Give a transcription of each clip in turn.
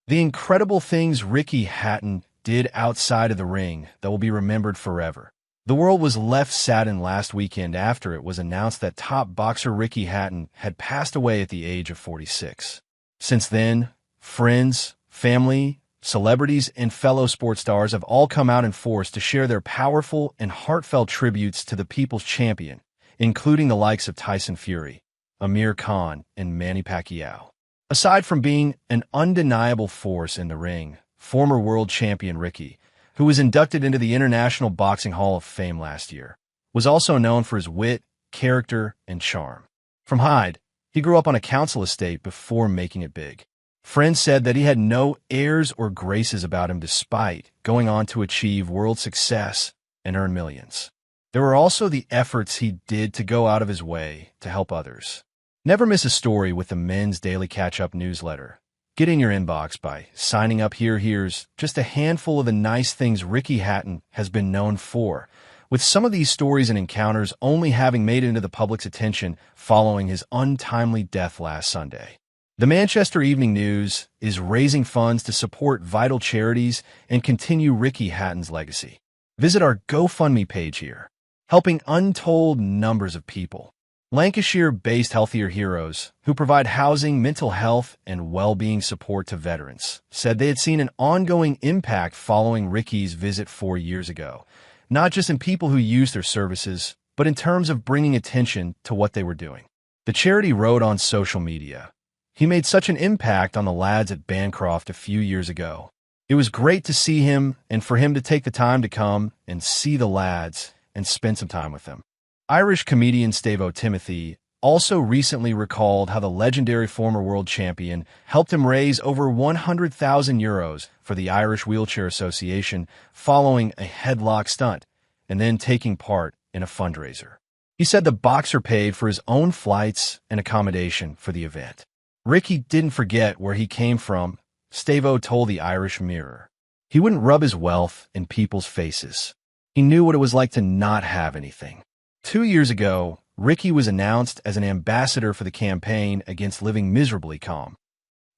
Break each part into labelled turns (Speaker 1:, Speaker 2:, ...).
Speaker 1: The incredible things Ricky Hatton did outside of the ring that will be remembered forever. The world was left saddened last weekend after it was announced that top boxer Ricky Hatton had passed away at the age of 46. Since then, friends, family, celebrities, and fellow sports stars have all come out in force to share their powerful and heartfelt tributes to the people's champion, including the likes of Tyson Fury, Amir Khan, and Manny Pacquiao. Aside from being an undeniable force in the ring, former world champion Ricky, who was inducted into the International Boxing Hall of Fame last year, was also known for his wit, character, and charm. From Hyde, he grew up on a council estate before making it big. Friends said that he had no airs or graces about him despite going on to achieve world success and earn millions. There were also the efforts he did to go out of his way to help others. Never miss a story with the Men's Daily Catch-Up newsletter. Get in your inbox by signing up here. Here's just a handful of the nice things Ricky Hatton has been known for, with some of these stories and encounters only having made it into the public's attention following his untimely death last Sunday. The Manchester Evening News is raising funds to support vital charities and continue Ricky Hatton's legacy. Visit our GoFundMe page here, helping untold numbers of people. Lancashire-based Healthier Heroes, who provide housing, mental health, and well-being support to veterans, said they had seen an ongoing impact following Ricky's visit 4 years ago, not just in people who used their services, but in terms of bringing attention to what they were doing. The charity wrote on social media, "He made such an impact on the lads at Bancroft a few years ago. It was great to see him and for him to take the time to come and see the lads and spend some time with them." Irish comedian Stavo Timothy also recently recalled how the legendary former world champion helped him raise over €100,000 for the Irish Wheelchair Association following a headlock stunt and then taking part in a fundraiser. He said the boxer paid for his own flights and accommodation for the event. Ricky didn't forget where he came from, Stavo told the Irish Mirror. He wouldn't rub his wealth in people's faces. He knew what it was like to not have anything. 2 years ago, Ricky was announced as an ambassador for the campaign against living miserably calm.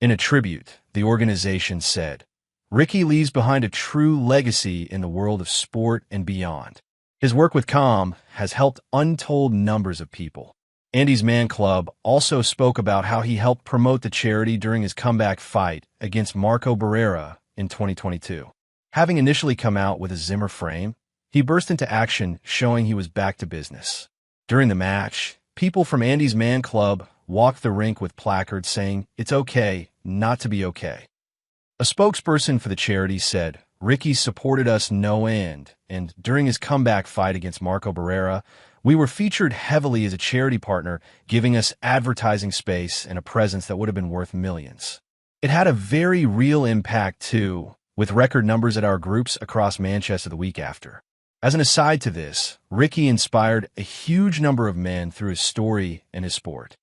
Speaker 1: In a tribute, the organization said, "Ricky leaves behind a true legacy in the world of sport and beyond. His work with Calm has helped untold numbers of people." Andy's Man Club also spoke about how he helped promote the charity during his comeback fight against Marco Barrera in 2022. Having initially come out with a Zimmer frame, he burst into action, showing he was back to business. During the match, people from Andy's Man Club walked the rink with placards saying, "It's okay not to be okay." A spokesperson for the charity said, "Ricky supported us no end, and during his comeback fight against Marco Barrera, we were featured heavily as a charity partner, giving us advertising space and a presence that would have been worth millions." It had a very real impact, too, with record numbers at our groups across Manchester the week after. As an aside to this, Ricky inspired a huge number of men through his story and his sport.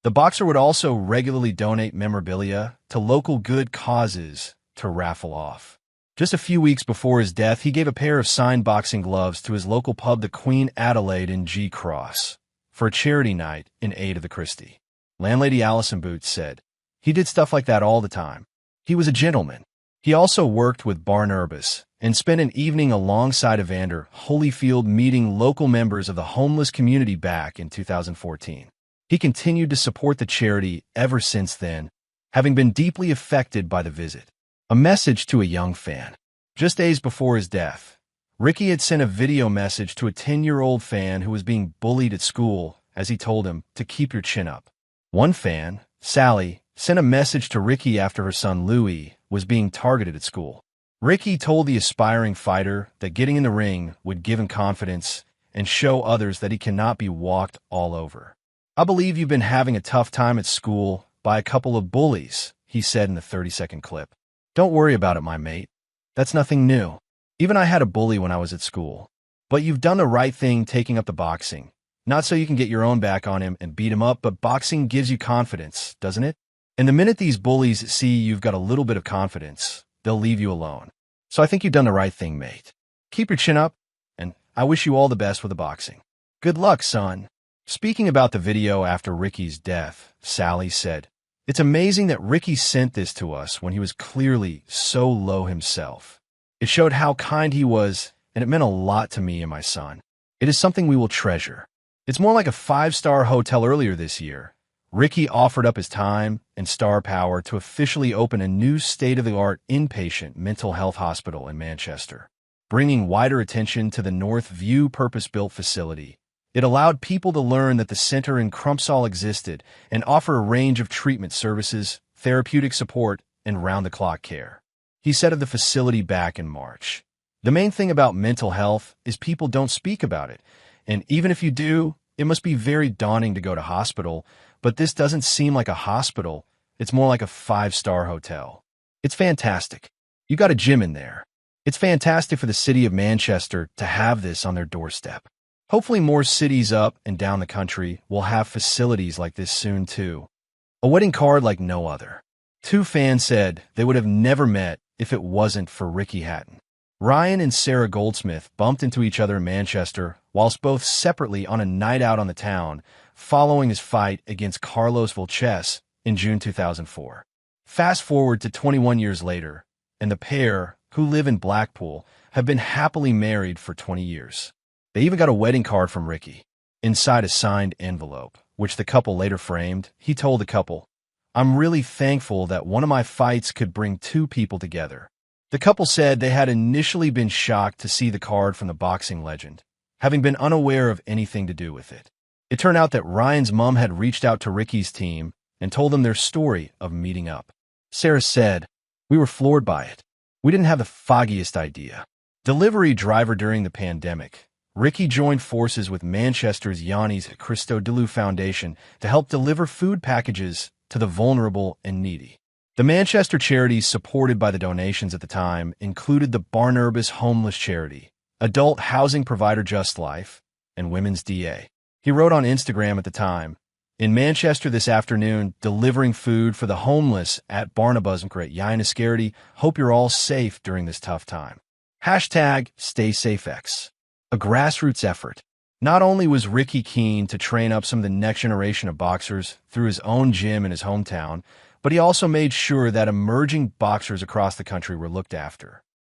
Speaker 1: The boxer would also regularly donate memorabilia to local good causes to raffle off. Just a few weeks before his death, he gave a pair of signed boxing gloves to his local pub, the Queen Adelaide in G Cross, for a charity night in aid of the Christie. Landlady Alison Boots said, "He did stuff like that all the time. He was a gentleman." He also worked with Barnabas and spent an evening alongside Evander Holyfield meeting local members of the homeless community back in 2014. He continued to support the charity ever since then, having been deeply affected by the visit. A message to a young fan. Just days before his death, Ricky had sent a video message to a 10-year-old fan who was being bullied at school as he told him to keep your chin up. One fan, Sally, sent a message to Ricky after her son Louis was being targeted at school. Ricky told the aspiring fighter that getting in the ring would give him confidence and show others that he cannot be walked all over. "I believe you've been having a tough time at school by a couple of bullies," he said in the 30-second clip. "Don't worry about it, my mate. That's nothing new. Even I had a bully when I was at school. But you've done the right thing taking up the boxing. Not so you can get your own back on him and beat him up, but boxing gives you confidence, doesn't it? And the minute these bullies see you've got a little bit of confidence, they'll leave you alone. So I think you've done the right thing, mate. Keep your chin up, and I wish you all the best with the boxing. Good luck, son." Speaking about the video after Ricky's death, Sally said, It's amazing that Ricky sent this to us when he was clearly so low himself. It showed how kind he was, and it meant a lot to me and my son. It is something we will treasure. It's more like a five-star hotel. Earlier this year, Ricky offered up his time and star power to officially open a new state-of-the-art inpatient mental health hospital in Manchester, bringing wider attention to the North View purpose-built facility. It allowed people to learn that the center in Crumpsall existed and offer a range of treatment services, therapeutic support, and round-the-clock care. He said of the facility back in March, "The main thing about mental health is people don't speak about it, and even if you do, it must be very daunting to go to hospital, but this doesn't seem like a hospital, it's more like a five-star hotel. It's fantastic. You got a gym in there. It's fantastic for the city of Manchester to have this on their doorstep. Hopefully more cities up and down the country will have facilities like this soon too." A wedding card like no other. Two fans said they would have never met if it wasn't for Ricky Hatton. Ryan and Sarah Goldsmith bumped into each other in Manchester whilst both separately on a night out on the town following his fight against Carlos Volches in June 2004. Fast forward to 21 years later, and the pair, who live in Blackpool, have been happily married for 20 years. They even got a wedding card from Ricky. Inside a signed envelope, which the couple later framed, he told the couple, "I'm really thankful that one of my fights could bring two people together." The couple said they had initially been shocked to see the card from the boxing legend, having been unaware of anything to do with it. It turned out that Ryan's mom had reached out to Ricky's team and told them their story of meeting up. Sarah said, "We were floored by it. We didn't have the foggiest idea." Delivery driver during the pandemic, Ricky joined forces with Manchester's Yanni's Christodoulou Foundation to help deliver food packages to the vulnerable and needy. The Manchester charities supported by the donations at the time included the Barnabas Homeless Charity, adult housing provider Just Life, and Women's DA. He wrote on Instagram at the time, "In Manchester this afternoon, delivering food for the homeless at Barnabas at Yannis. Hope you're all safe during this tough time. #StaySafeX." A grassroots effort. Not only was Ricky keen to train up some of the next generation of boxers through his own gym in his hometown, but he also made sure that emerging boxers across the country were looked after.